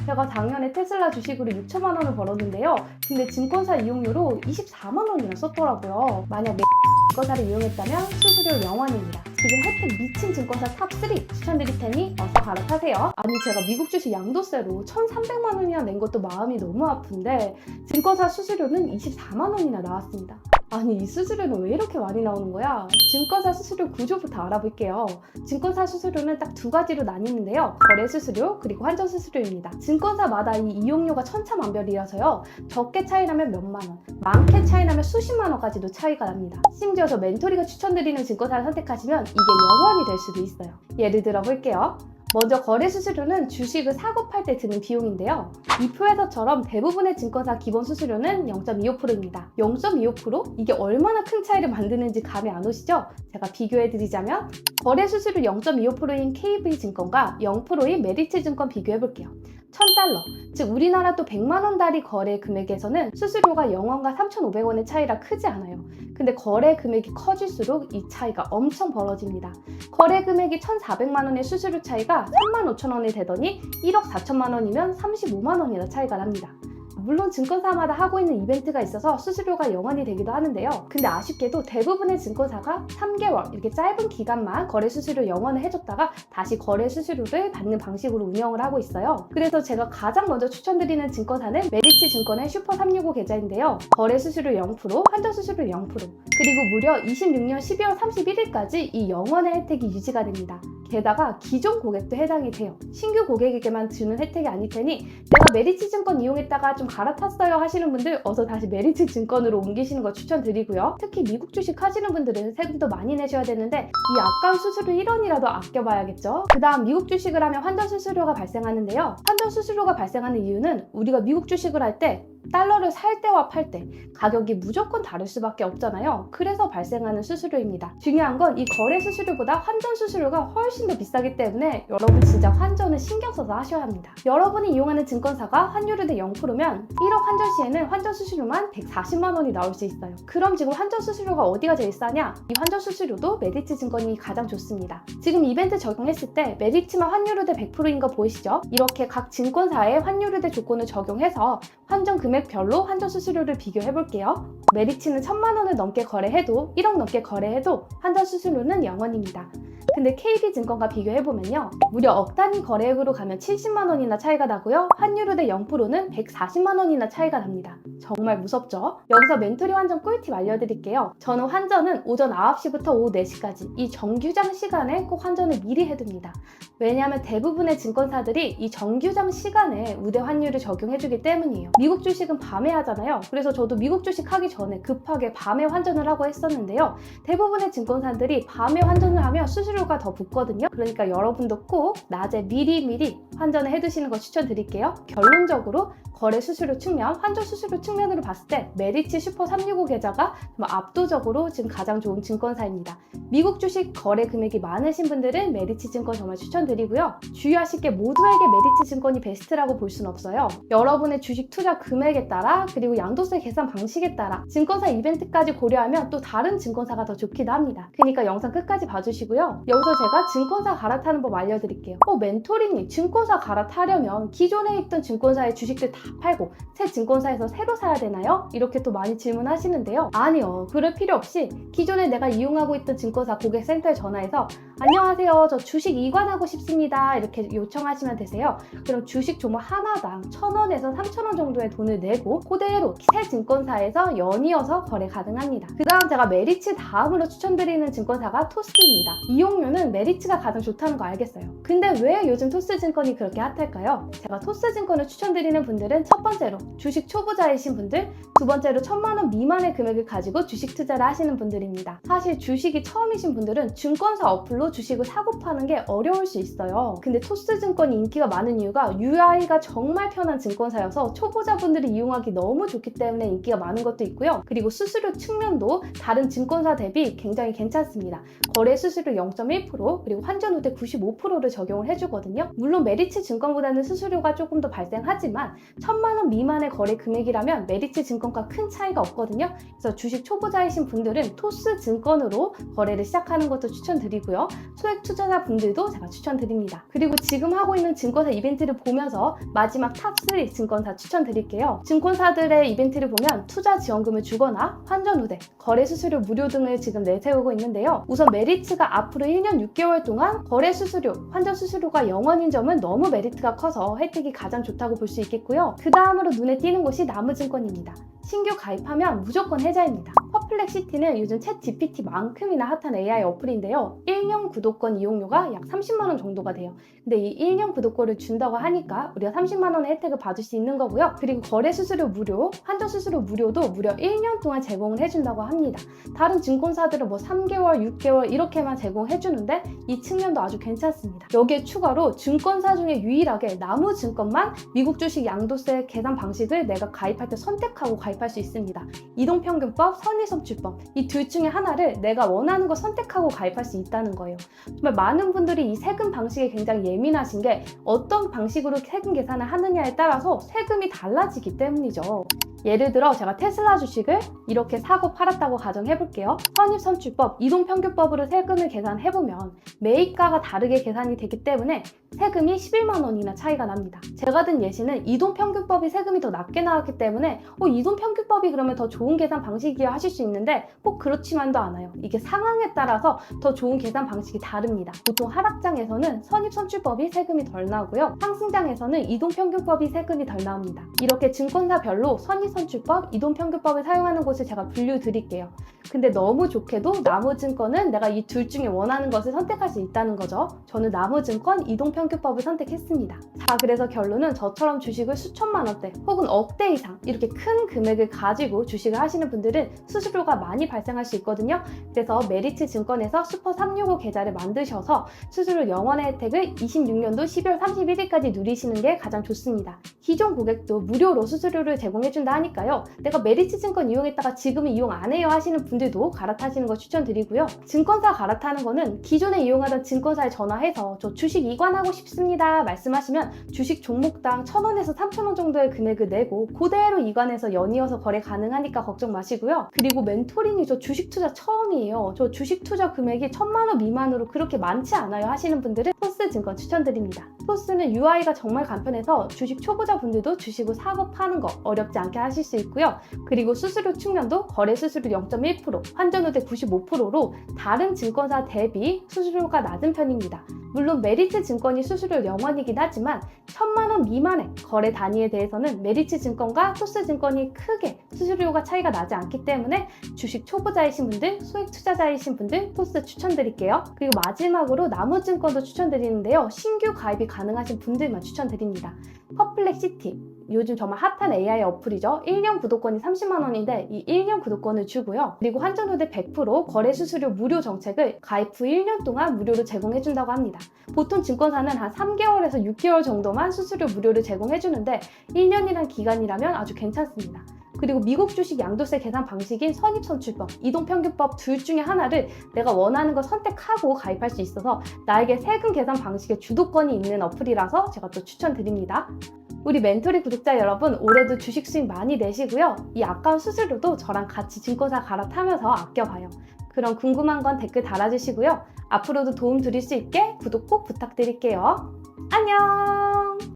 제가 작년에 테슬라 주식으로 6천만 원을 벌었는데요. 근데 증권사 이용료로 24만 원이나 썼더라고요. 만약 증권사를 이용했다면 수수료 0원입니다. 지금 혜택 미친 증권사 탑3 추천드릴 테니 어서 갈아타세요. 아니 제가 미국 주식 양도세로 1,300만 원이나 낸 것도 마음이 너무 아픈데 증권사 수수료는 24만 원이나 나왔습니다. 아니 이 수수료는 왜 이렇게 많이 나오는 거야? 증권사 수수료 구조부터 알아볼게요. 증권사 수수료는 딱 두 가지로 나뉘는데요. 거래 수수료 그리고 환전 수수료입니다. 증권사마다 이 이용료가 천차만별이라서요. 적게 차이나면 몇만 원, 많게 차이나면 수십만 원까지도 차이가 납니다. 심지어 저 멘토리가 추천드리는 증권사를 선택하시면 이게 0원이 될 수도 있어요. 예를 들어 볼게요. 먼저 거래 수수료는 주식을 사고 팔 때 드는 비용인데요. 이 표에서처럼 대부분의 증권사 기본 수수료는 0.25%입니다. 0.25%? 이게 얼마나 큰 차이를 만드는지 감이 안 오시죠? 제가 비교해드리자면 거래 수수료 0.25%인 KV증권과 0%인 메리츠증권 비교해볼게요. 1,000달러, 즉 우리나라 또 100만 원짜리 거래 금액에서는 수수료가 0원과 3,500원의 차이라 크지 않아요. 근데 거래 금액이 커질수록 이 차이가 엄청 벌어집니다. 거래 금액이 1,400만 원의 수수료 차이가 35,000원이 되더니 1억 4천만 원이면 35만 원이나 차이가 납니다. 물론 증권사마다 하고 있는 이벤트가 있어서 수수료가 0원이 되기도 하는데요. 근데 아쉽게도 대부분의 증권사가 3개월 이렇게 짧은 기간만 거래 수수료 0원을 해줬다가 다시 거래 수수료를 받는 방식으로 운영을 하고 있어요. 그래서 제가 가장 먼저 추천드리는 증권사는 메리츠 증권의 슈퍼 365 계좌인데요. 거래 수수료 0%, 환전 수수료 0%, 그리고 무려 26년 12월 31일까지 이 0원의 혜택이 유지가 됩니다. 게다가 기존 고객도 해당이 돼요. 신규 고객에게만 주는 혜택이 아닐 테니 내가 메리츠 증권 이용했다가 좀 갈아탔어요 하시는 분들 어서 다시 메리츠 증권으로 옮기시는 거 추천드리고요. 특히 미국 주식 하시는 분들은 세금도 많이 내셔야 되는데 이 아까운 수수료 1원이라도 아껴봐야겠죠. 그 다음 미국 주식을 하면 환전 수수료가 발생하는데요. 환전 수수료가 발생하는 이유는 우리가 미국 주식을 할 때 달러를 살 때와 팔 때 가격이 무조건 다를 수밖에 없잖아요. 그래서 발생하는 수수료입니다. 중요한 건 이 거래 수수료보다 환전 수수료가 훨씬 더 비싸기 때문에 여러분 진짜 환전은 신경 써서 하셔야 합니다. 여러분이 이용하는 증권사가 환율이 0%면 1억 환전 시에는 환전 수수료만 140만 원이 나올 수 있어요. 그럼 지금 환전 수수료가 어디가 제일 싸냐? 이 환전 수수료도 메리츠 증권이 가장 좋습니다. 지금 이벤트 적용했을 때 메리츠만 환율대 100%인 거 보이시죠? 이렇게 각 증권사의 환율대 조건을 적용해서 환전 금액별로 환전 수수료를 비교해 볼게요. 메리츠는 1,000만 원을 넘게 거래해도 1억 넘게 거래해도 환전 수수료는 0원입니다. 근데 KB증권과 비교해보면요. 무려 억 단위 거래액으로 가면 70만 원이나 차이가 나고요. 환율대 0%는 140만 원이나 차이가 납니다. 정말 무섭죠? 여기서 멘토리 환전 꿀팁 알려드릴게요. 저는 환전은 오전 9시부터 오후 4시까지 이 정규장 시간에 꼭 환전을 미리 해둡니다. 왜냐하면 대부분의 증권사들이 이 정규장 시간에 우대 환율을 적용해주기 때문이에요. 미국 주식은 밤에 하잖아요. 그래서 저도 미국 주식 하기 전에 급하게 밤에 환전을 하고 했었는데요. 대부분의 증권사들이 밤에 환전을 하면 수수료가 더 붙거든요. 그러니까 여러분도 꼭 낮에 미리 환전을 해두시는 거 추천드릴게요. 결론적으로 거래 수수료 측면, 환전 수수료 측면으로 봤을 때 메리츠 슈퍼 365 계좌가 압도적으로 지금 가장 좋은 증권사입니다. 미국 주식 거래 금액이 많으신 분들은 메리츠 증권 정말 추천드리고요. 주의하실 게 모두에게 메리츠 증권이 베스트라고 볼 수는 없어요. 여러분의 주식 투자 금액에 따라 그리고 양도세 계산 방식에 따라 증권사 이벤트까지 고려하면 또 다른 증권사가 더 좋기도 합니다. 그러니까 영상 끝까지 봐주시고요. 여기서 제가 증권사 갈아타는 법 알려드릴게요. 멘토리님 증권사 갈아타려면 기존에 있던 증권사의 주식들 다 팔고 새 증권사에서 새로 사야 되나요? 이렇게 또 많이 질문하시는데요. 아니요. 그럴 필요 없이 기존에 내가 이용하고 있던 증권사 고객센터에 전화해서 안녕하세요. 저 주식 이관하고 싶습니다. 이렇게 요청하시면 되세요. 그럼 주식 종목 하나당 1,000원에서 3,000원 정도의 돈을 내고 그대로 새 증권사에서 연이어서 거래 가능합니다. 그 다음 제가 메리츠 다음으로 추천드리는 증권사가 토스입니다. 이용료는 메리츠가 가장 좋다는 거 알겠어요. 근데 왜 요즘 토스증권이 그렇게 핫할까요? 제가 토스증권을 추천드리는 분들은 첫 번째로 주식 초보자이신 분들, 두 번째로 1,000만 원 미만의 금액을 가지고 주식 투자를 하시는 분들입니다. 사실 주식이 처음이신 분들은 증권사 어플로 주식을 사고 파는 게 어려울 수 있어요. 근데 토스증권이 인기가 많은 이유가 UI가 정말 편한 증권사여서 초보자분들이 이용하기 너무 좋기 때문에 인기가 많은 것도 있고요. 그리고 수수료 측면도 다른 증권사 대비 굉장히 괜찮습니다. 거래 수수료 0.1% 그리고 환전 후대 95%를 적용을 해주거든요. 물론 메리츠 증권보다는 수수료가 조금 더 발생하지만 1000만 원 미만의 거래 금액이라면 메리츠 증권과 큰 차이가 없거든요. 그래서 주식 초보자이신 분들은 토스 증권으로 거래를 시작하는 것도 추천드리고요. 소액 투자자 분들도 제가 추천드립니다. 그리고 지금 하고 있는 증권사 이벤트를 보면서 마지막 탑3 증권사 추천드릴게요. 증권사들의 이벤트를 보면 투자 지원금을 주거나 환전 후대, 거래 수수료 무료 등을 지금 내세우고 있는데요. 우선 메리츠가 앞으로 1년 6개월 동안 거래 수수료, 환전 수수료가 0원인 점은 너무 메리트가 커서 혜택이 가장 좋다고 볼 수 있겠고요. 그 다음으로 눈에 띄는 곳이 나무증권입니다. 신규 가입하면 무조건 혜자입니다. 퍼플렉시티는 요즘 챗 GPT만큼이나 핫한 AI 어플인데요. 1년 구독권 이용료가 약 30만 원 정도가 돼요. 근데 이 1년 구독권을 준다고 하니까 우리가 30만 원의 혜택을 받을 수 있는 거고요. 그리고 거래 수수료 무료, 환전 수수료 무료도 무려 1년 동안 제공을 해준다고 합니다. 다른 증권사들은 뭐 3개월, 6개월 이렇게만 제공해주는데 이 측면도 아주 괜찮습니다. 여기에 추가로 증권사 중에 유일하게 나무증권만 미국 주식 양도세 계산 방식을 내가 가입할 때 선택하고 가입할 수 있습니다. 이동평균법, 선의선출법 이 둘 중에 하나를 내가 원하는 거 선택하고 가입할 수 있다는 거예요. 정말 많은 분들이 이 세금 방식에 굉장히 예민하신 게 어떤 방식으로 세금 계산을 하느냐에 따라서 세금이 달라지기 때문이죠. 예를 들어 제가 테슬라 주식을 이렇게 사고 팔았다고 가정해볼게요. 선입선출법, 이동평균법으로 세금을 계산해보면 매입가가 다르게 계산이 되기 때문에 세금이 11만 원이나 차이가 납니다. 제가 든 예시는 이동평균법이 세금이 더 낮게 나왔기 때문에 이동평균법이 그러면 더 좋은 계산 방식이야 하실 수 있는데 꼭 그렇지만도 않아요. 이게 상황에 따라서 더 좋은 계산 방식이 다릅니다. 보통 하락장에서는 선입선출법이 세금이 덜 나오고요. 상승장에서는 이동평균법이 세금이 덜 나옵니다. 이렇게 증권사별로 선입선출법, 이동평균법을 사용하는 곳을 제가 분류 드릴게요. 근데 너무 좋게도 나무증권은 내가 이 둘 중에 원하는 것을 선택할 수 있다는 거죠. 저는 나무증권, 이동평균법을 선택했습니다. 자, 그래서 결론은 저처럼 주식을 수천만 원대 혹은 억대 이상 이렇게 큰 금액을 가지고 주식을 하시는 분들은 수수료가 많이 발생할 수 있거든요. 그래서 메리츠 증권에서 슈퍼 365 계좌를 만드셔서 수수료 0원의 혜택을 26년도 12월 31일까지 누리시는 게 가장 좋습니다. 기존 고객도 무료로 수수료를 제공해준다 하니까요. 내가 메리츠 증권 이용했다가 지금은 이용 안 해요 하시는 분들도 갈아타시는 거 추천드리고요. 증권사 갈아타는 거는 기존에 이용하던 증권사에 전화해서 저 주식 이관하고 싶습니다 말씀하시면 주식 종목당 1,000원에서 3,000원 정도의 금액을 내고 그대로 이관해서 연이어서 거래 가능하니까 걱정 마시고요. 그리고 멘토링이 저 주식 투자 처음이에요. 저 주식 투자 금액이 1,000만 원 미만으로 그렇게 많지 않아요 하시는 분들은 토스 증권 추천드립니다. 토스는 UI가 정말 간편해서 주식 초보자분들도 주식을 사고 파는 거 어렵지 않게 하실 수 있고요. 그리고 수수료 측면도 거래 수수료 0.1%, 환전 후대 95%로 다른 증권사 대비 수수료가 낮은 편입니다. 물론 메리츠 증권이 수수료 0원이긴 하지만 1,000만 원 미만의 거래 단위에 대해서는 메리츠 증권과 토스 증권이 크게 수수료가 차이가 나지 않기 때문에 주식 초보자이신 분들, 소액 투자자이신 분들 토스 추천드릴게요. 그리고 마지막으로 나무증권도 추천드리는데요. 신규 가입이 가능하신 분들만 추천드립니다. 퍼플렉시티, 요즘 정말 핫한 AI 어플이죠. 1년 구독권이 30만 원인데 이 1년 구독권을 주고요. 그리고 환전 후대 100% 거래 수수료 무료 정책을 가입 후 1년 동안 무료로 제공해준다고 합니다. 보통 증권사는 한 3개월에서 6개월 정도만 수수료 무료를 제공해주는데 1년이란 기간이라면 아주 괜찮습니다. 그리고 미국 주식 양도세 계산 방식인 선입선출법, 이동평균법 둘 중에 하나를 내가 원하는 걸 선택하고 가입할 수 있어서 나에게 세금 계산 방식의 주도권이 있는 어플이라서 제가 또 추천드립니다. 우리 멘토리 구독자 여러분, 올해도 주식 수익 많이 내시고요. 이 아까운 수수료도 저랑 같이 증권사 갈아타면서 아껴봐요. 그럼 궁금한 건 댓글 달아주시고요. 앞으로도 도움 드릴 수 있게 구독 꼭 부탁드릴게요. 안녕!